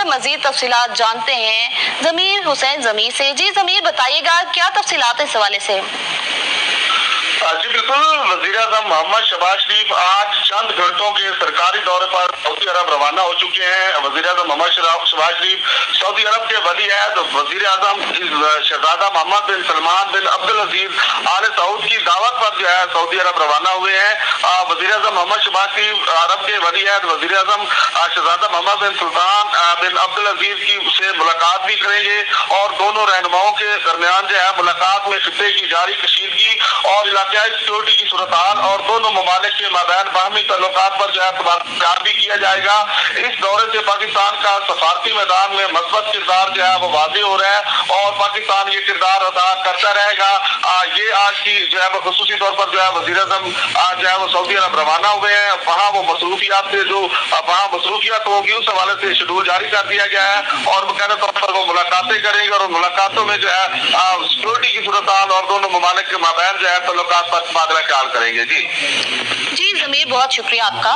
मजीद तफसीलात जानते हैं जमीर हुसैन जमीर से। जी जमीर, बताइएगा क्या तफसीलात इस हवाले से? जी बिल्कुल, वजीर आज़म मोहम्मद शहबाज शरीफ आज चंद घंटों के सरकारी दौरे पर सऊदी अरब रवाना हो चुके हैं। वजीर आज़म मोहम्मद शहबाज शरीफ सऊदी अरब के वली अहद वजीर आज़म शहजादा मोहम्मद बिन सलमान बिन अब्दुल अजीज आले सऊद की दावत पर जो है सऊदी अरब रवाना हुए हैं। वजीर आज़म मोहम्मद शहबाज शरीफ अरब के वली अहद वजीर आज़म शहजादा मोहम्मद बिन सुल्तान बिन अब्दुल अजीज की से मुलाकात भी करेंगे और दोनों रहनुमाओं के दरमियान जो है मुलाकात में खित्ते की जारी कशीदगी और इलाकाई सिक्योरिटी की सूरत हाल और दोनों ममालिक के माबैन बाहमी तल्लुकात पर जो है तबादला भी किया जाएगा। इस दौरे से पाकिस्तान का सफारती मैदान में मस्बत किरदार जो है वो वाज़ेह हो रहा है और पाकिस्तान ये किरदार अदा करता रहेगा। ये आज की जो है वो खुसूसी तौर पर जो है वज़ीर आज़म जो है वो सऊदी अरब रवाना हुए हैं। वहाँ वो मसरूफियात से जो वहाँ मसरूफियात होगी उस हवाले से शेड्यूल जारी कर दिया गया है और बाकायदा तौर पर वो मुलाकातें करेंगे और मुलाकातों में जो है सिक्योरिटी की सूरत हाल और दोनों ममालिक के माबैन जो है तल्लुकात पर तबादला ख्याल करेंगे। जी जमीर, बहुत शुक्रिया आपका।